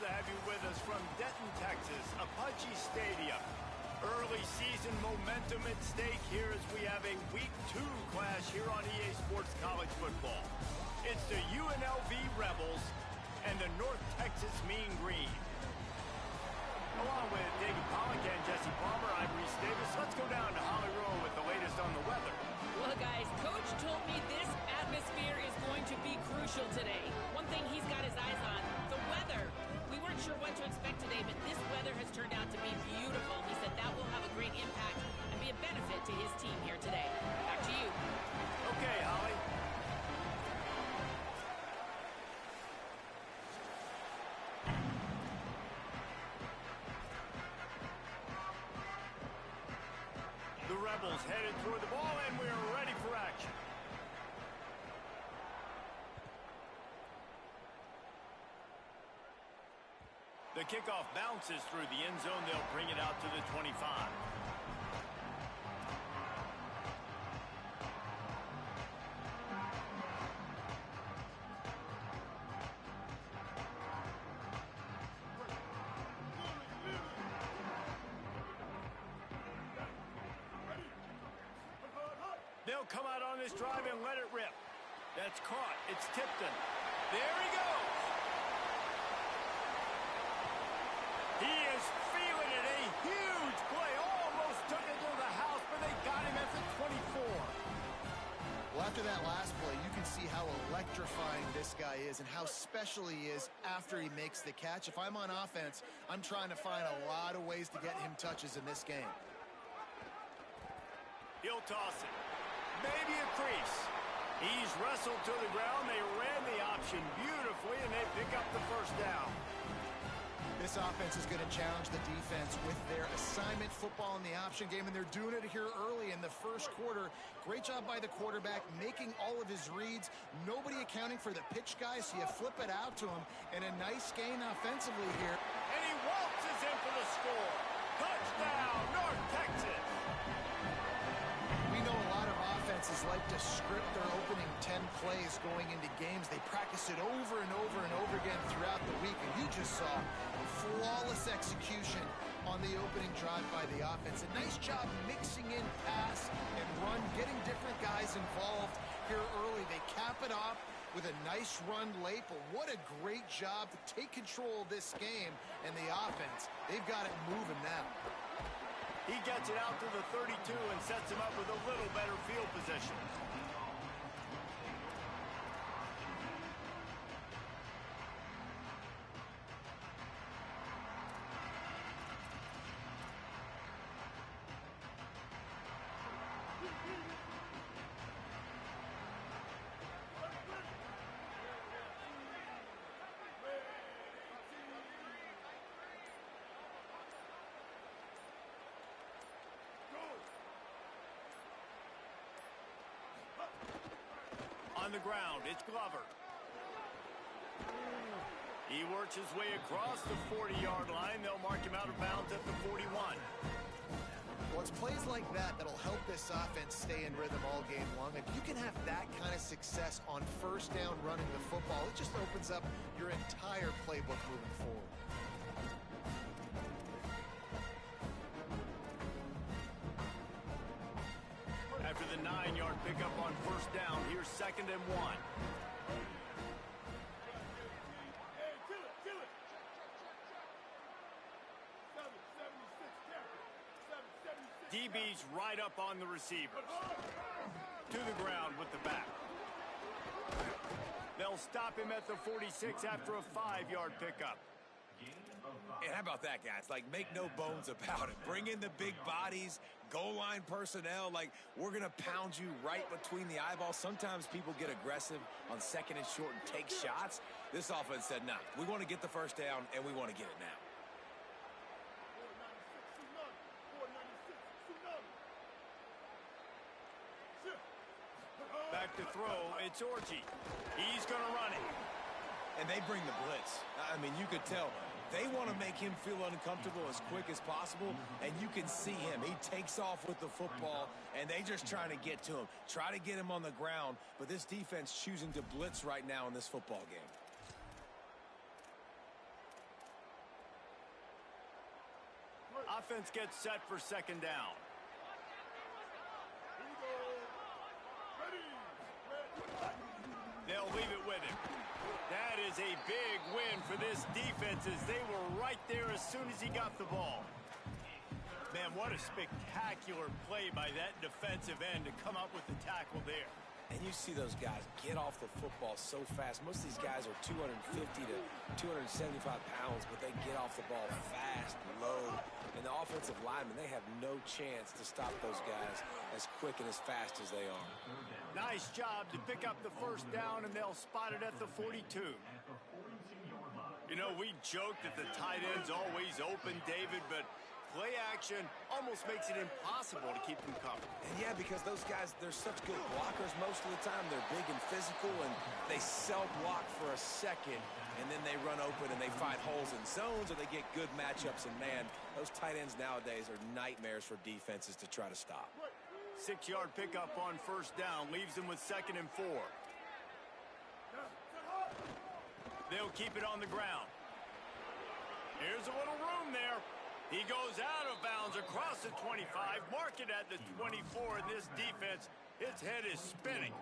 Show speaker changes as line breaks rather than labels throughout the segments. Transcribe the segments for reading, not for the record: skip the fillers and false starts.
have you with us from Denton, Texas, Apache Stadium. Early season momentum at stake here as we have a Week 2 clash here on EA Sports College Football. It's the UNLV Rebels and the North Texas Mean Green. Along with David Pollack and Jesse Palmer, I'm Reese Davis. Let's go down to Holly Rowe with the latest on the weather.
Well, guys, Coach told me this atmosphere is going to be crucial today. One thing he's got his eyes on, the weather. We weren't sure what to expect today, but this weather has turned out to be beautiful. He said that will have a great impact and be a benefit to his team here today. Back to you.
Okay, Holly. The Rebels headed toward the ball, and we're ready for action. The kickoff bounces through the end zone. They'll bring it out to the 25. They'll come out on this drive and let it rip. That's caught. It's Tipton. There he goes. He is feeling it. A huge play. Almost took it to the house, but they got him at the 24.
Well, after that last play, you can see how electrifying this guy is and how special he is after he makes the catch. If I'm on offense, I'm trying to find a lot of ways to get him touches in this game.
He'll toss it. Maybe a crease. He's wrestled to the ground. They ran the option beautifully, and they pick up the first down.
This offense is going to challenge the defense with their assignment football in the option game, and they're doing it here early in the first quarter. Great job by the quarterback, making all of his reads. Nobody accounting for the pitch guy, so you flip it out to him, and a nice gain offensively here.
And he waltzes in for the score. Touchdown, North Texas.
We know a lot of offenses like to script their opening 10 plays going into games. They practice it over and over and over again throughout the week, and you just saw flawless execution on the opening drive by the offense. A nice job mixing in pass and run, getting different guys involved here early. They cap it off with a nice run late, but what a great job to take control of this game and the offense. They've got it moving now.
He gets it out to the 32 and sets him up with a little better field position. On the ground, it's Glover. He works his way across the 40-yard line. They'll mark him out of bounds at the 41.
Well, it's plays like that that'll help this offense stay in rhythm all game long. If you can have that kind of success on first down running the football, it just opens up your entire playbook moving forward.
After the 9-yard pickup on first down, here's 2nd and 1. DB's right up on the receivers. To the ground with the back. They'll stop him at the 46 after a 5-yard pickup.
And how about that, guys? Like, make no bones about it. Bring in the big bodies, goal line personnel. Like, we're going to pound you right between the eyeballs. Sometimes people get aggressive on 2nd and short and take shots. This offense said, nah, we want to get the first down, and we want to get it now.
Back to throw, it's Orchie. He's going to run it.
And they bring the blitz. I mean, you could tell they want to make him feel uncomfortable as quick as possible, and you can see him. He takes off with the football, and they just trying to get to him, try to get him on the ground, but this defense choosing to blitz right now in this football game.
offense gets set for second down. They'll leave it with him. That is a big win for this defense as they were right there as soon as he got the ball. Man, what a spectacular play by that defensive end to come up with the tackle there.
And you see those guys get off the football so fast. Most of these guys are 250 to 275 pounds, but they get off the ball fast, low. And the offensive linemen, they have no chance to stop those guys as quick and as fast as they are.
Nice job to pick up the first down, and they'll spot it at the 42. You know, we joke that the tight end's always open, David, but play action almost makes it impossible to keep them covered.
And yeah, because those guys, they're such good blockers most of the time. They're big and physical, and they block for a second, and then they run open and they find holes in zones, or they get good matchups. And man, those tight ends nowadays are nightmares for defenses to try to stop.
6-yard pickup on first down leaves them with 2nd and 4. They'll keep it on the ground. Here's a little room there. He goes out of bounds across the 25, mark it at the 24, and this defense, its head is spinning.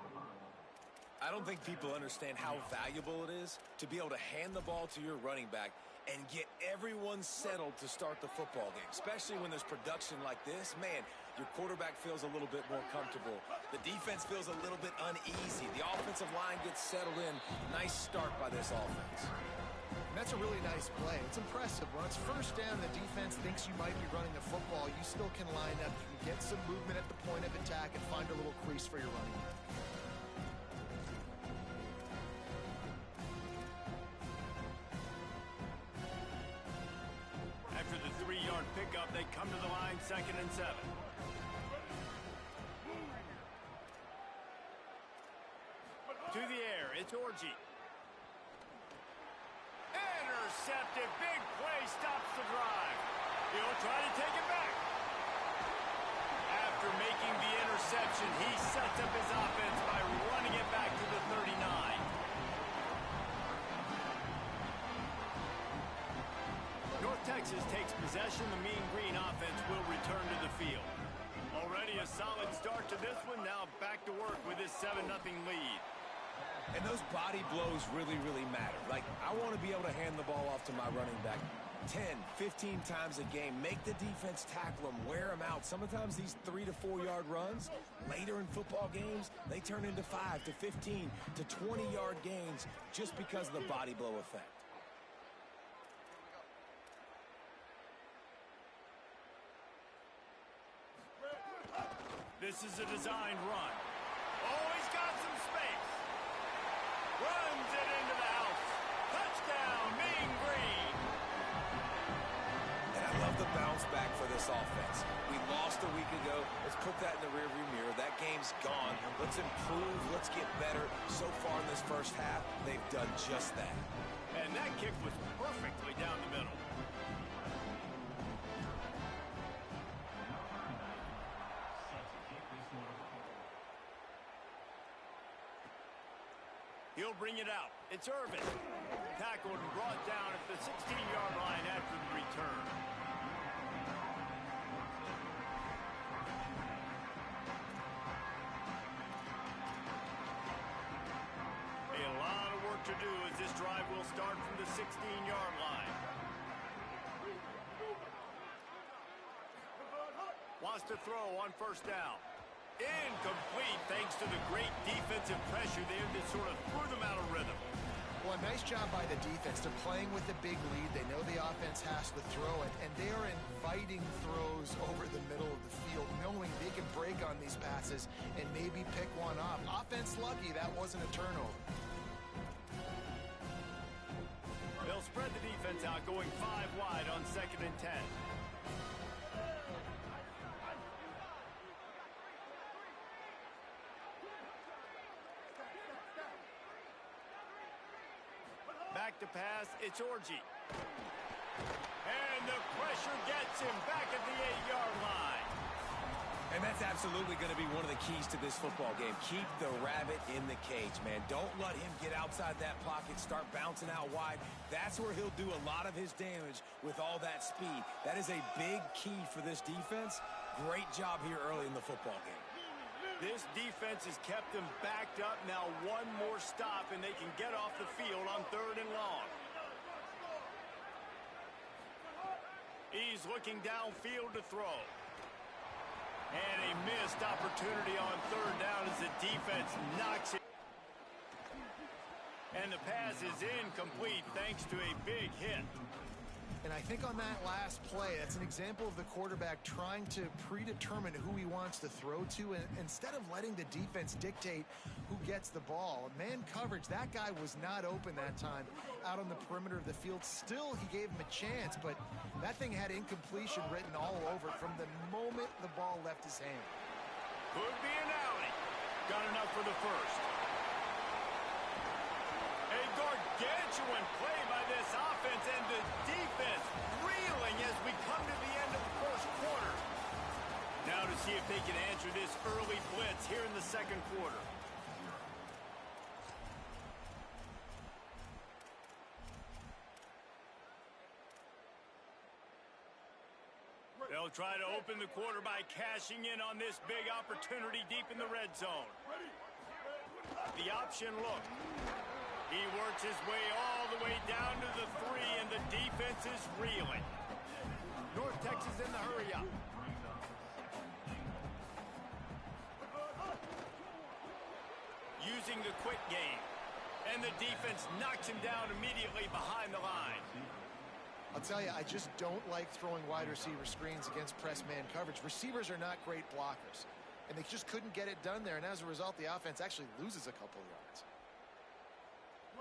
I don't think people understand how valuable it is to be able to hand the ball to your running back and get everyone settled to start the football game, especially when there's production like this. Man, your quarterback feels a little bit more comfortable. The defense feels a little bit uneasy. The offensive line gets settled in. Nice start by this offense.
That's a really nice play. It's impressive. When it's first down, the defense thinks you might be running the football. You still can line up. You can get some movement at the point of attack and find a little crease for your running back.
After the 3-yard pickup, they come to the line, 2nd and 7. To the air, it's Orji. Intercepted, big play, stops the drive. He'll try to take it back. After making the interception, he sets up his offense by running it back to the 39. North Texas takes possession. The Mean Green offense will return to the field. Already a solid start to this one. Now back to work with his 7-0 lead.
And those body blows really, really matter. Like, I want to be able to hand the ball off to my running back 10, 15 times a game. Make the defense tackle them, wear them out. Sometimes these 3 to 4 yard runs, later in football games, they turn into 5 to 15 to 20 yard gains just because of the body blow effect.
This is a designed run. Oh, he's got some space. Runs it into the house. Touchdown, Mean Green.
And I love the bounce back for this offense. We lost a week ago. Let's put that in the rearview mirror. That game's gone. Let's improve. Let's get better. So far in this first half, they've done just that.
And that kick was perfectly down the middle. He'll bring it out. It's Irvin. Tackled and brought down at the 16-yard line after the return. A lot of work to do as this drive will start from the 16-yard line. Wants to throw on first down. Incomplete thanks to the great defensive pressure there that sort of threw them out of rhythm.
Well, a nice job by the defense. They're playing with a big lead. They know the offense has to throw it, and they are inviting throws over the middle of the field, knowing they can break on these passes and maybe pick one off. Offense lucky that wasn't a turnover.
They'll spread the defense out, going 5 wide on 2nd and 10. Back to pass, it's Orji. And the pressure gets him back at the 8-yard line.
And that's absolutely going to be one of the keys to this football game. Keep the rabbit in the cage, man. Don't let him get outside that pocket, start bouncing out wide. That's where he'll do a lot of his damage with all that speed. That is a big key for this defense. Great job here early in the football game.
This defense has kept them backed up. Now one more stop, and they can get off the field on 3rd and long. He's looking downfield to throw. And a missed opportunity on 3rd down as the defense knocks it. And the pass is incomplete thanks to a big hit.
And I think on that last play, that's an example of the quarterback trying to predetermine who he wants to throw to, and instead of letting the defense dictate who gets the ball. Man coverage, that guy was not open that time out on the perimeter of the field. Still, he gave him a chance, but that thing had incompletion written all over it from the moment the ball left his hand.
Could be an alley. Got enough for the first. A gargantuan play by this offense, and the defense reeling as we come to the end of the first quarter. Now to see if they can answer this early blitz here in the second quarter. They'll try to open the quarter by cashing in on this big opportunity deep in the red zone. The option look. He works his way all the way down to the 3, and the defense is reeling. North Texas in the hurry up. Using the quick game. And the defense knocks him down immediately behind the line.
I'll tell you, I just don't like throwing wide receiver screens against press man coverage. Receivers are not great blockers, and they just couldn't get it done there, and as a result, the offense actually loses a couple yards.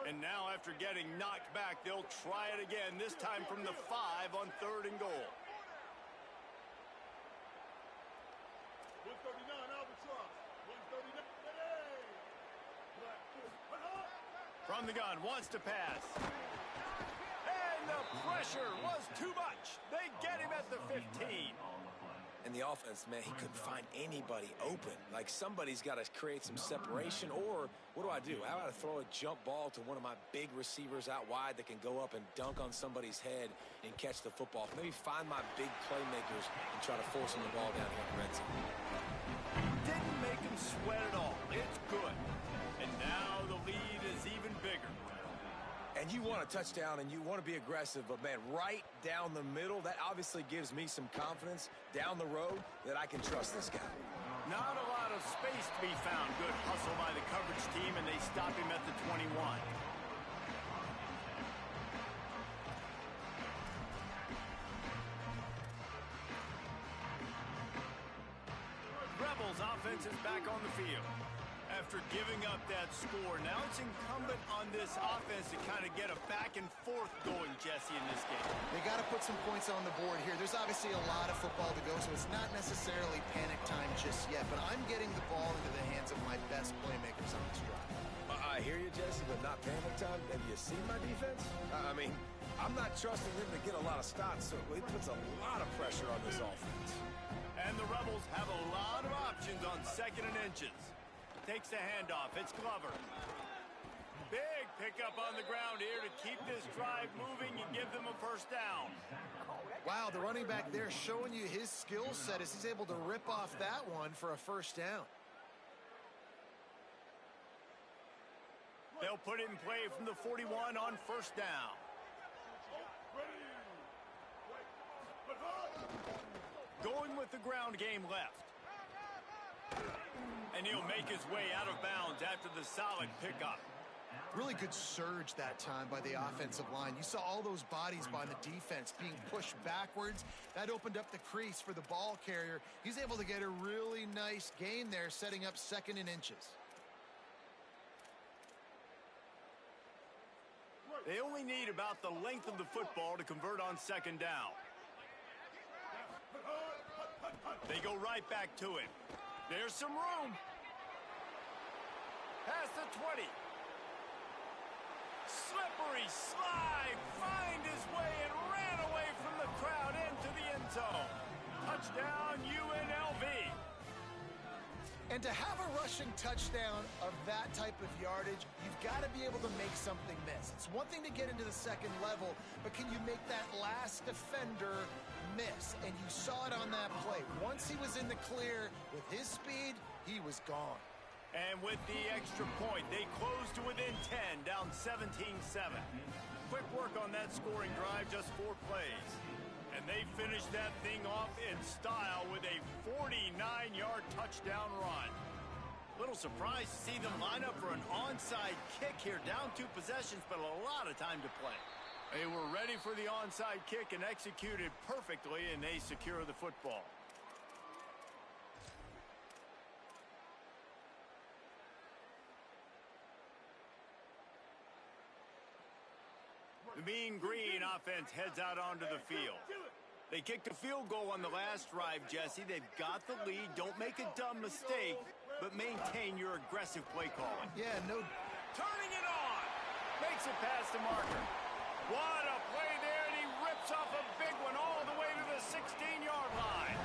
And now after getting knocked back, they'll try it again, this time from the 5 on 3rd and goal. From the gun, wants to pass. And the pressure was too much. They get him at the 15.
And the offense, man, he couldn't find anybody open. Like, somebody's got to create some separation, or what do? How about I throw a jump ball to one of my big receivers out wide that can go up and dunk on somebody's head and catch the football? Maybe find my big playmakers and try to force them the ball down here in the red zone.
Didn't make him sweat at all. It's good. And now the lead is even bigger.
And you want a touchdown and you want to be aggressive, but, man, right down the middle, that obviously gives me some confidence down the road that I can trust this guy.
Not a lot of space to be found. Good hustle by the coverage team, and they stop him at the 21. Rebels offense is back on the field. After giving up that score, now it's incumbent on this offense to kind of get a back and forth going, Jesse, in this game.
They got to put some points on the board here. There's obviously a lot of football to go, so it's not necessarily panic time just yet, but I'm getting the ball into the hands of my best playmakers on this drive.
I hear you, Jesse, but not panic time. Have you seen my defense? I mean, I'm not trusting them to get a lot of stops, so it puts a lot of pressure on this offense.
And the Rebels have a lot of options on 2nd and inches. Takes the handoff. It's Glover. Big pickup on the ground here to keep this drive moving and give them a first down.
Wow, the running back there showing you his skill set as he's able to rip off that one for a first down.
They'll put it in play from the 41 on first down. Going with the ground game left. And he'll make his way out of bounds after the solid pickup.
Really good surge that time by the offensive line. You saw all those bodies by the defense being pushed backwards. That opened up the crease for the ball carrier. He's able to get a really nice gain there, setting up 2nd and inches.
They only need about the length of the football to convert on 2nd down. They go right back to him. There's some room. Past the 20. Slippery slide. Find his way and ran away from the crowd into the end zone. Touchdown UNLV.
And to have a rushing touchdown of that type of yardage, you've got to be able to make something miss. It's one thing to get into the second level, but can you make that last defender miss? And you saw it on that play. Once he was in the clear with his speed, he was gone.
And with the extra point, they close to within 10, down 17-7. Quick work on that scoring drive, just 4 plays. And they finished that thing off in style with a 49-yard touchdown run. Little surprised to see them line up for an onside kick here, down 2 possessions, but a lot of time to play. They were ready for the onside kick and executed perfectly, and they secure the football. The Mean Green offense heads out onto the field. They kicked a field goal on the last drive, Jesse. They've got the lead. Don't make a dumb mistake, but maintain your aggressive play calling.
Yeah, no.
Turning it on. Makes it past the marker. What a play there, and he rips off a big one all the way to the 16-yard line.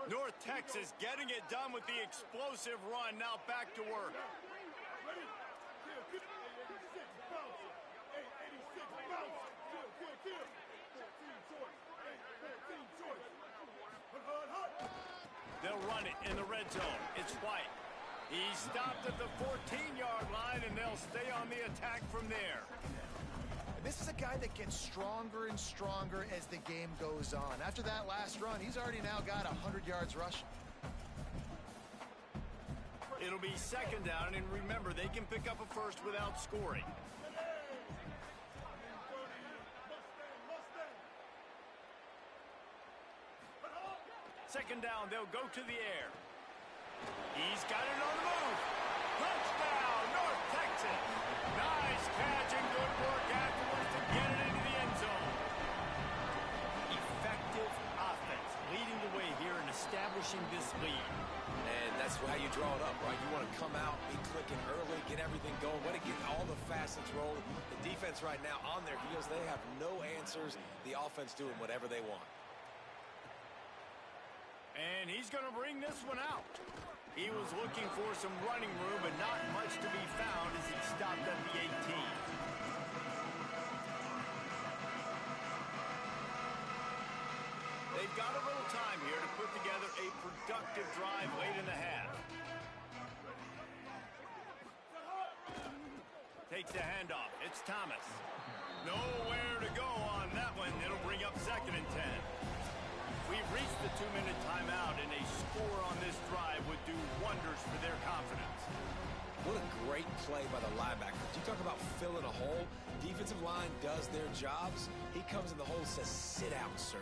North Texas getting it done with the explosive run. Now back to work. They'll run it in the red zone. It's White. He stopped at the 14-yard line, and they'll stay on the attack from there.
This is a guy that gets stronger and stronger as the game goes on. After that last run, he's already now got 100 yards rushing.
It'll be second down, and remember, they can pick up a first without scoring. Second down, they'll go to the air. He's got it on the move. Touchdown, North Texas. Nice catch and good work afterwards to get it into the end zone. Effective offense leading the way here and establishing this lead.
And that's how you draw it up, right? You want to come out, be clicking early, get everything going, want to get all the facets rolling. The defense right now on their heels, they have no answers. The offense doing whatever they want.
And he's going to bring this one out. He was looking for some running room, but not much to be found as he stopped at the 18. They've got a little time here to put together a productive drive late in the half. Takes the handoff. It's Thomas. Nowhere to go on that one. It'll bring up second and 10. We've reached the 2-minute timeout, and a score on this drive would do wonders for their confidence.
What a great play by the linebacker. You talk about filling a hole. Defensive line does their jobs. He comes in the hole and says, sit out, sir.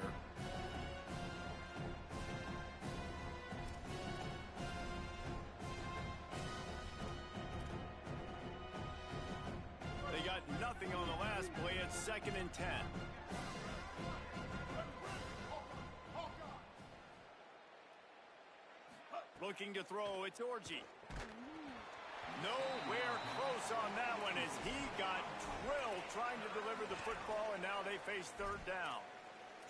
They got nothing on the last play. It's second and 10. Looking to throw, it's Orji. Nowhere close on that one as he got drilled trying to deliver the football, and now they face third down.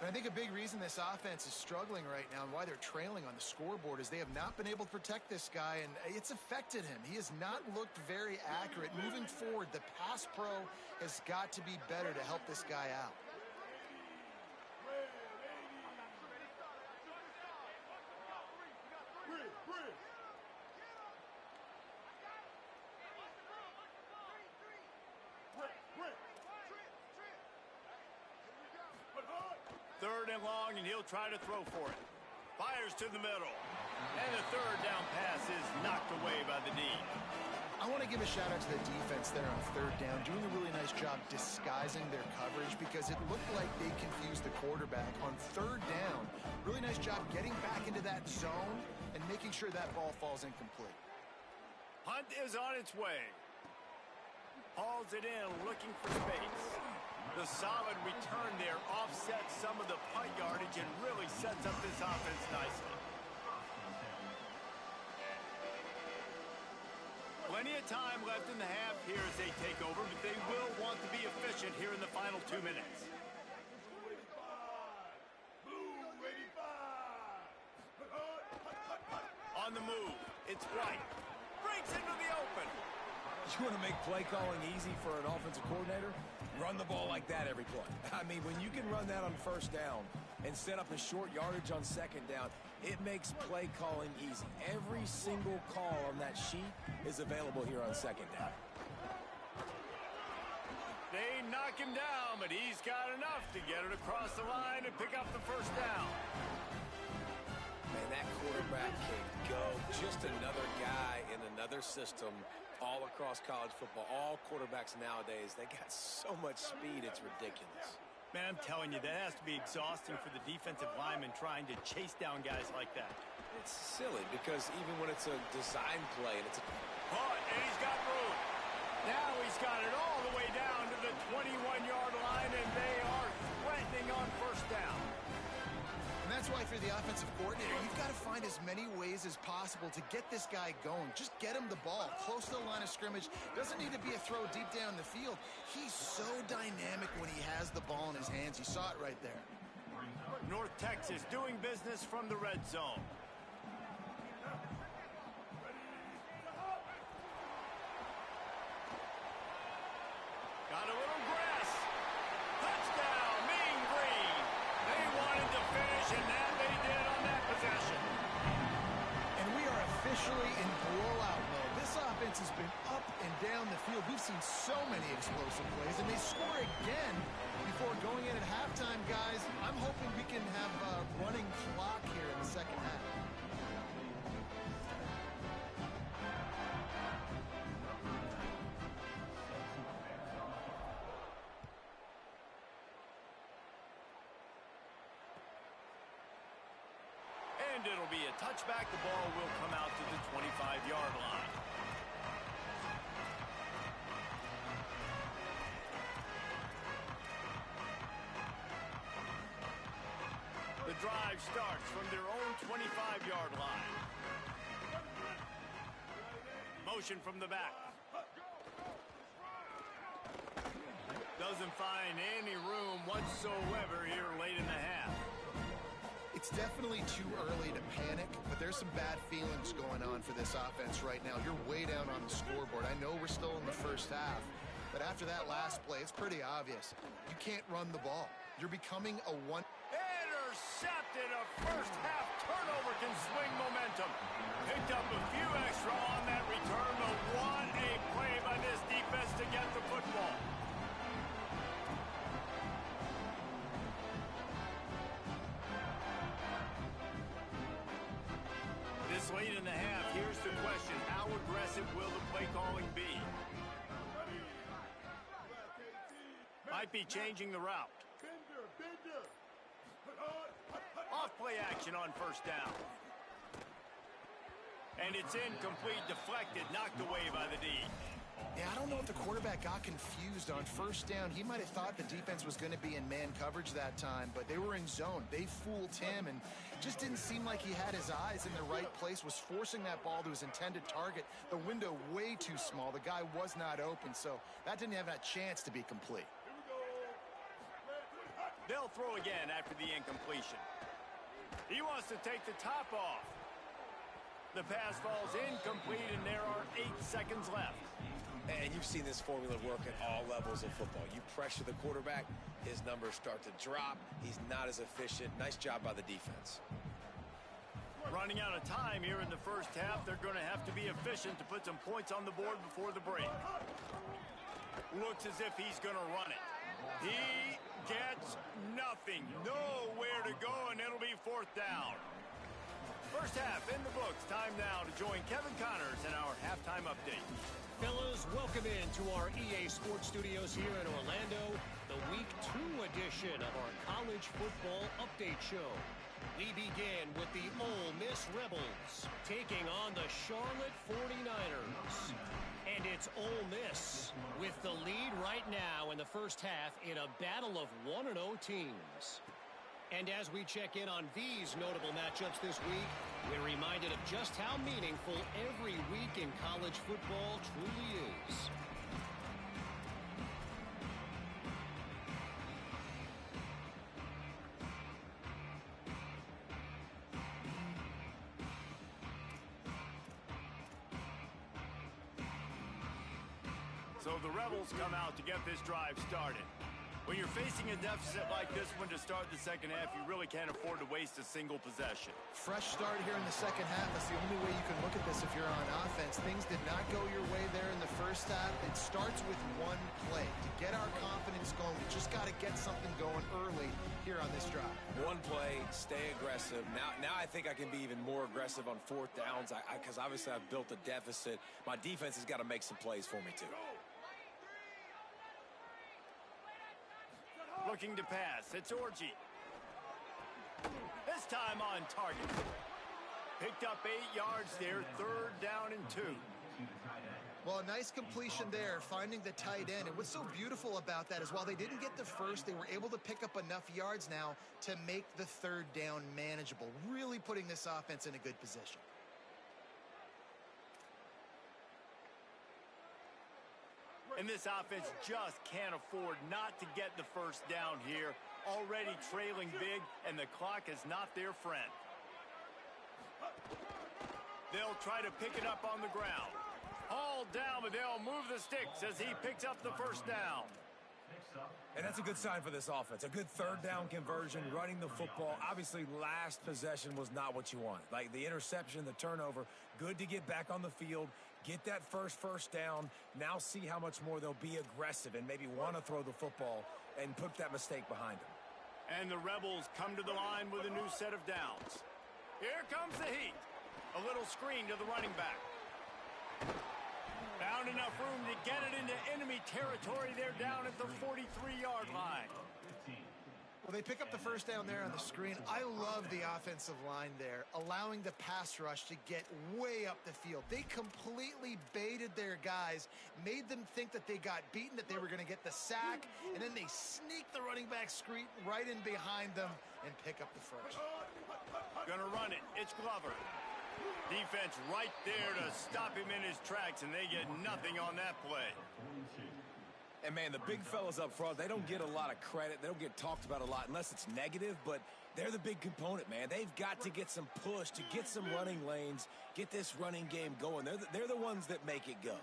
And I think a big reason this offense is struggling right now and why they're trailing on the scoreboard is they have not been able to protect this guy, and it's affected him. He has not looked very accurate. Moving forward, the pass pro has got to be better to help this guy out.
Third and long, and he'll try to throw for it. Fires to the middle. And the third down pass is knocked away by the D.
I want to give a shout out to the defense there on third down, doing a really nice job disguising their coverage because it looked like they confused the quarterback on third down. Really nice job getting back into that zone and making sure that ball falls incomplete.
Hunt is on its way. Hauls it in, looking for space. The solid return there offsets some of the punt yardage and really sets up this offense nicely. Plenty of time left in the half here as they take over, but they will want to be efficient here in the final 2 minutes. on the move. It's White. Breaks into the open.
You want to make play calling easy for an offensive coordinator? Run the ball like that every play. I mean, when you can run that on first down and set up a short yardage on second down, it makes play calling easy. Every single call on that sheet is available here on second down.
They knock him down, but he's got enough to get it across the line and pick up the first down.
Man, that quarterback can go. Just another guy in another system all across college football. All quarterbacks nowadays, they got so much speed, it's ridiculous.
Man, I'm telling you, that has to be exhausting for the defensive lineman trying to chase down guys like that.
It's silly because even when it's a design play and it's a...
Oh, and he's got room. Now he's got it all the way down to the 21-yard line, and they are threatening on first down.
And that's why, if you're the offensive coordinator, you've got to find as many ways as possible to get this guy going. Just get him the ball close to the line of scrimmage. Doesn't need to be a throw deep down the field. He's so dynamic when he has the ball in his hands. You saw it right there.
North Texas doing business from the red zone. Got a little grass. Touchdown, Mean Green. They wanted to finish, and that they did on that possession.
And we are officially in blowout mode. This offense has been up and down the field. We've seen so many explosive plays, and they score again before going in at halftime, guys. I'm hoping we can have a running clock here in the second half.
And it'll be a touchback. The ball will come out to the 25-yard line. The drive starts from their own 25-yard line. Motion from the back. Doesn't find any room whatsoever here late in the half.
It's definitely too early to panic, but there's some bad feelings going on for this offense right now. You're way down on the scoreboard. I know we're still in the first half, but after that last play, it's pretty obvious. You can't run the ball. You're becoming a one...
Intercepted. A first half turnover can swing momentum. Picked up a few extra on that return, but what a play by this defense to get the football. This late in the half, here's the question. How aggressive will the play calling be? Might be changing the route. Off play action on first down. And it's incomplete, deflected, knocked away by the D.
Yeah, I don't know if the quarterback got confused on first down. He might have thought the defense was going to be in man coverage that time, but they were in zone. They fooled him, and just didn't seem like he had his eyes in the right place, was forcing that ball to his intended target. The window way too small. The guy was not open, so that didn't have a chance to be complete.
They'll throw again after the incompletion. He wants to take the top off. The pass falls incomplete, and there are 8 seconds left.
And you've seen this formula work at all levels of football. You pressure the quarterback, his numbers start to drop. He's not as efficient. Nice job by the defense.
Running out of time here in the first half. They're going to have to be efficient to put some points on the board before the break. Looks as if he's going to run it. He gets nothing. Nowhere to go, and it'll be fourth down. First half in the books. Time now to join Kevin Connors in our halftime update.
Fellas, welcome into our EA Sports Studios here in Orlando, the Week 2 edition of our College Football Update Show. We begin with the Ole Miss Rebels taking on the Charlotte 49ers. And it's Ole Miss with the lead right now in the first half in a battle of 1-0 teams. And as we check in on these notable matchups this week, we're reminded of just how meaningful every week in college football truly is.
So the Rebels come out to get this drive started. When you're facing a deficit like this one to start the second half, you really can't afford to waste a single possession.
Fresh start here in the second half. That's the only way you can look at this if you're on offense. Things did not go your way there in the first half. It starts with one play. To get our confidence going, we just got to get something going early here on this drive.
One play, stay aggressive. Now I think I can be even more aggressive on fourth downs because obviously I've built a deficit. My defense has got to make some plays for me too.
Looking to pass. It's Orji. This time on target. Picked up 8 yards there. 3rd down and 2.
Well, a nice completion there, finding the tight end. And what's so beautiful about that is while they didn't get the first, they were able to pick up enough yards now to make the 3rd down manageable. Really putting this offense in a good position.
And this offense just can't afford not to get the first down here. Already trailing big, and the clock is not their friend. They'll try to pick it up on the ground. All down, but they'll move the sticks as he picks up the first down.
And that's a good sign for this offense. A good 3rd down conversion, running the football. Obviously, last possession was not what you wanted. Like the interception, the turnover, good to get back on the field. Get that first down. Now see how much more they'll be aggressive and maybe want to throw the football and put that mistake behind them.
And the Rebels come to the line with a new set of downs. Here comes the heat. A little screen to the running back. Found enough room to get it into enemy territory. They're down at the 43-yard line.
Well, they pick up the first down there on the screen. I love the offensive line there, allowing the pass rush to get way up the field. They completely baited their guys, made them think that they got beaten, that they were going to get the sack, and then they sneak the running back screen right in behind them and pick up the first.
Gonna run it. It's Glover. Defense right there to stop him in his tracks, and they get nothing on that play.
And, man, the big fellas up front, they don't get a lot of credit. They don't get talked about a lot unless it's negative, but they're the big component, man. They've got to get some push, to get some running lanes, get this running game going. They're the ones that make it go.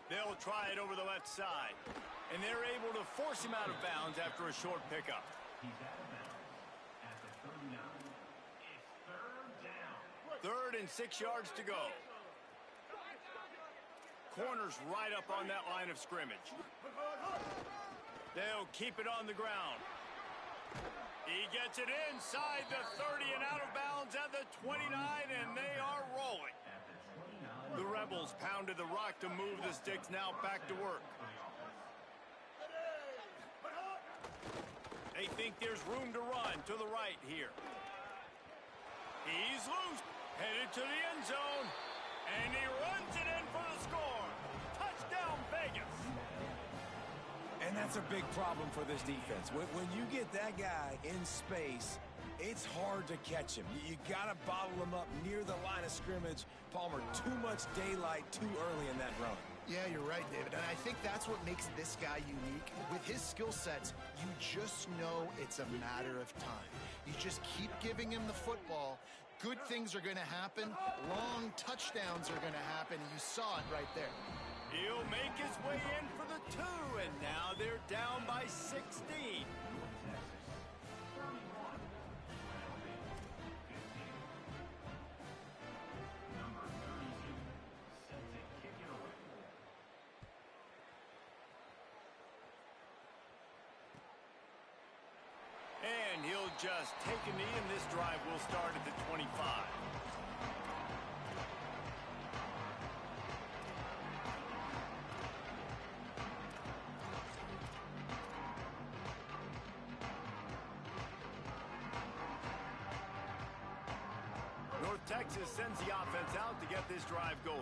They'll try it over the left side, and they're able to force him out of bounds after a short pickup.
He's out of bounds at the 39. It's 3rd down.
3rd and 6 yards to go. Corners right up on that line of scrimmage. They'll keep it on the ground. He gets it inside the 30 and out of bounds at the 29, and they are rolling. The Rebels pounded the rock to move the sticks, now back to work. They think there's room to run to the right here. He's loose, headed to the end zone, and he runs it in for the score. Touchdown, Vegas.
And that's a big problem for this defense. When you get that guy in space, it's hard to catch him. You got to bottle him up near the line of scrimmage. Palmer, too much daylight too early in that run.
Yeah, you're right, David. And I think that's what makes this guy unique. With his skill sets, you just know it's a matter of time. You just keep giving him the football. Good things are going to happen. Long touchdowns are going to happen. You saw it right there.
He'll make his way in for the 2, and now they're down by 16. And he'll just take a knee, and this drive will start at the 25. North Texas sends the offense out to get this drive going.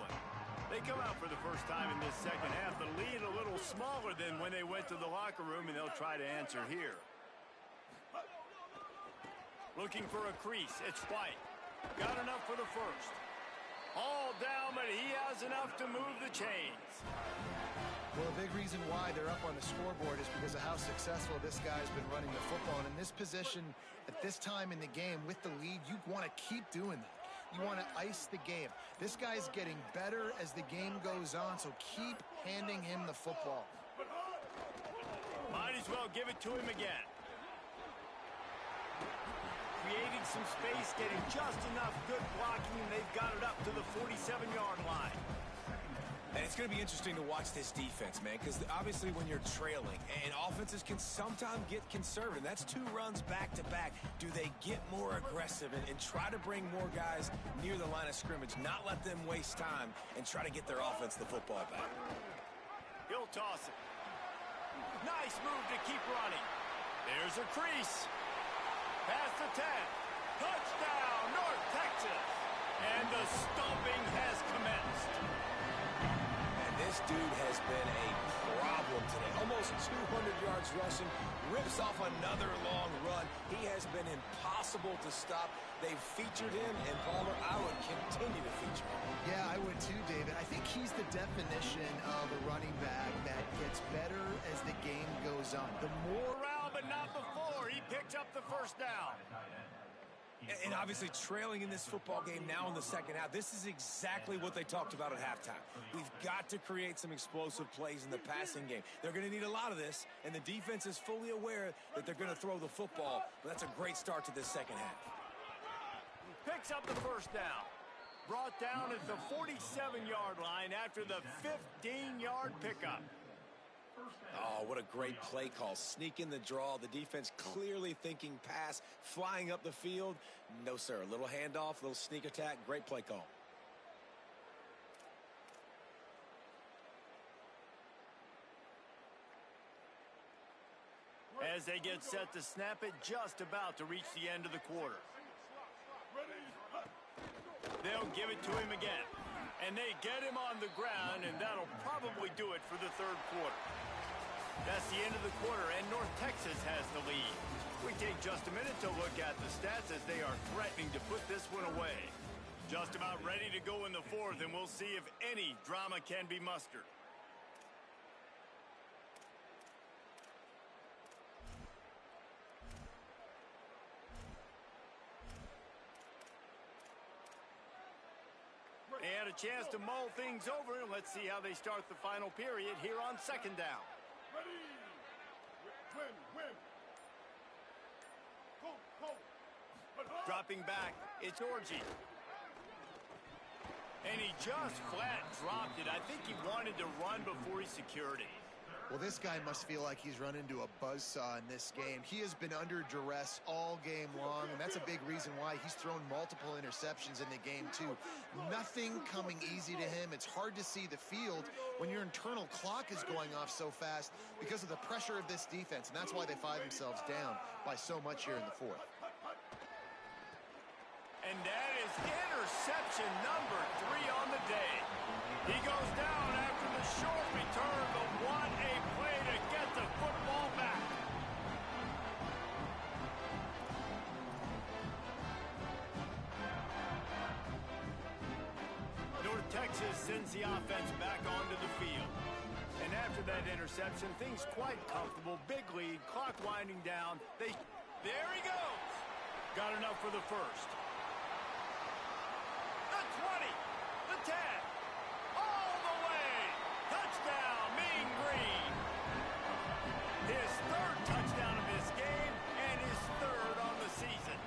They come out for the first time in this second half. The lead a little smaller than when they went to the locker room, and they'll try to answer here. Looking for a crease. It's White. Got enough for the first. All down, but he has enough to move the chains.
Well, a big reason why they're up on the scoreboard is because of how successful this guy's been running the football. And in this position, at this time in the game, with the lead, you want to keep doing that. you want to ice the game. This guy's getting better as the game goes on, so keep handing him the football.
Might as well give it to him again. Creating some space, getting just enough good blocking, and they've got it up to the 47-yard line.
And it's going to be interesting to watch this defense, man, because obviously when you're trailing, and offenses can sometimes get conservative. That's 2 runs back-to-back. Do they get more aggressive and try to bring more guys near the line of scrimmage, not let them waste time, and try to get their offense the football back?
He'll toss it. Nice move to keep running. There's a crease. Past the 10. Touchdown, North Texas. And the stomping has commenced.
And this dude has been a problem today. Almost 200 yards rushing. Rips off another long run. He has been impossible to stop. They've featured him, and Palmer, I would continue to feature him.
Yeah, I would too, David. I think he's the definition of a running back that gets better as the game goes on. The more
Around, but not before. He picked up the first down.
And obviously trailing in this football game now in the second half, this is exactly what they talked about at halftime. We've got to create some explosive plays in the passing game. They're going to need a lot of this, and the defense is fully aware that they're going to throw the football. But that's a great start to this second half.
Picks up the first down. Brought down at the 47-yard line after the 15-yard pickup.
Oh, what a great play call. Sneak in the draw. The defense clearly thinking pass, flying up the field. No, sir. A little handoff, little sneak attack. Great play call.
As they get set to snap it, just about to reach the end of the quarter. They'll give it to him again. And they get him on the ground, and that'll probably do it for the third quarter. That's the end of the quarter, and North Texas has the lead. We take just a minute to look at the stats as they are threatening to put this one away. Just about ready to go in the fourth, and we'll see if any drama can be mustered. They had a chance to mull things over. Let's see how they start the final period here on second down.
Ready. Win. Go.
Dropping back, it's Orgy. And he just flat dropped it. I think he wanted to run before he secured it.
Well, this guy must feel like he's run into a buzzsaw in this game. He has been under duress all game long, and that's a big reason why he's thrown multiple interceptions in the game, too. Nothing coming easy to him. It's hard to see the field when your internal clock is going off so fast because of the pressure of this defense, and that's why they find themselves down by so much here in the fourth.
And that is interception number 3 on the day. He goes down after the short return, but what a play to get the football back. North Texas sends the offense back onto the field. And after that interception, things quite comfortable. Big lead, clock winding down. There he goes. Got enough for the first. The 20, the 10, all the way. Touchdown, Mean Green. His third touchdown of this game and his third on the season.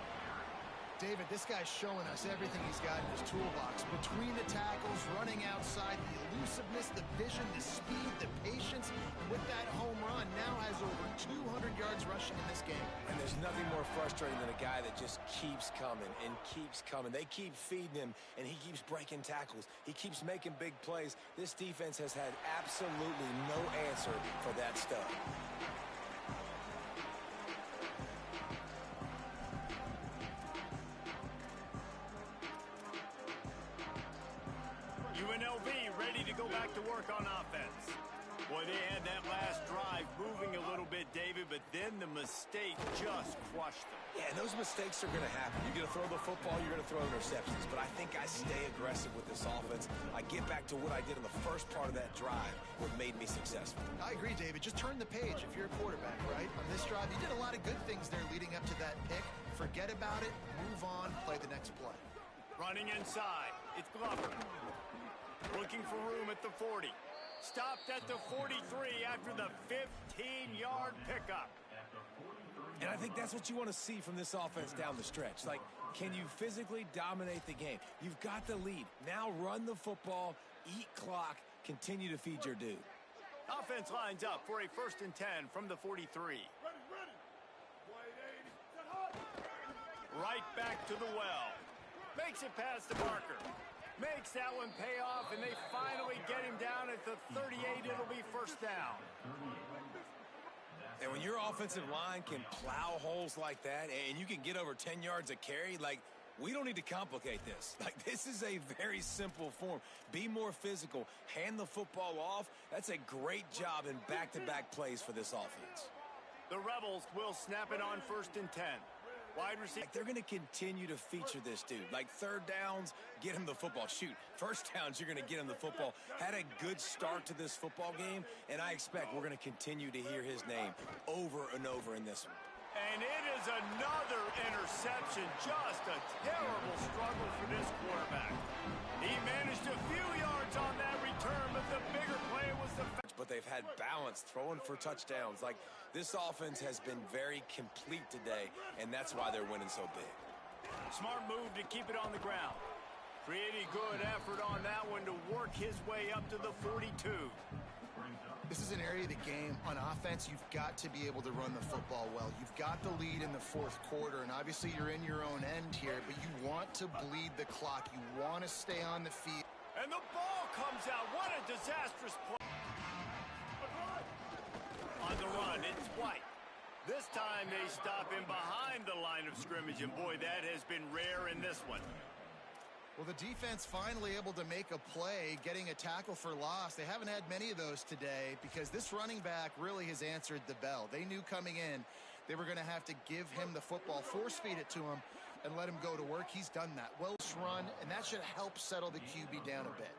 David, this guy's showing us everything he's got in his toolbox. Between the tackles, running outside, the elusiveness, the vision, the speed, the patience. And with that home run, now has over 200 yards rushing in this game.
And there's nothing more frustrating than a guy that just keeps coming and keeps coming. They keep feeding him, and he keeps breaking tackles. He keeps making big plays. This defense has had absolutely no answer for that stuff.
UNLV ready to go back to work on offense. Boy, they had that last drive moving a little bit, David, but then the mistake just crushed them.
Yeah, and those mistakes are going to happen. You're going to throw the football, you're going to throw interceptions. But I think I stay aggressive with this offense. I get back to what I did in the first part of that drive, what made me successful.
I agree, David. Just turn the page if you're a quarterback, right? On this drive, you did a lot of good things there leading up to that pick. Forget about it, move on, play the next play.
Running inside, it's Glover. Looking for room at the 40. Stopped at the 43 after the 15-yard pickup.
And I think that's what you want to see from this offense down the stretch. Like, can you physically dominate the game? You've got the lead. Now run the football, eat clock, continue to feed your dude.
Offense lines up for a 1st and 10 from the 43. Right back to the well. Makes it past the marker. Makes that one pay off, and they finally get him down at the 38. It'll be 1st down.
And when your offensive line can plow holes like that and you can get over 10 yards a carry, like, we don't need to complicate this. Like, this is a very simple form. Be more physical. Hand the football off. That's a great job in back-to-back plays for this offense.
The Rebels will snap it on 1st and 10. Wide receiver.
Like, they're going to continue to feature this dude. Like, 3rd downs, get him the football. Shoot, 1st downs, you're going to get him the football. Had a good start to this football game, and I expect we're going to continue to hear his name over and over in this one.
And it is another interception. Just a terrible struggle for this quarterback. He managed a few yards on that return, but the bigger play was the...
But they've had balance, throwing for touchdowns. Like, this offense has been very complete today, and that's why they're winning so big.
Smart move to keep it on the ground. Pretty good effort on that one to work his way up to the 42.
This is an area of the game. On offense, you've got to be able to run the football well. You've got the lead in the 4th quarter, and obviously you're in your own end here, but you want to bleed the clock. You want to stay on the field.
And the ball comes out. What a disastrous play. On the run, it's White. This time they stop him behind the line of scrimmage, and boy, that has been rare in this one.
Well, the defense finally able to make a play, getting a tackle for loss. They haven't had many of those today because this running back really has answered the bell. They knew coming in they were going to have to give him the football, force feed it to him, and let him go to work. He's done that. Well run, and that should help settle the QB down a bit.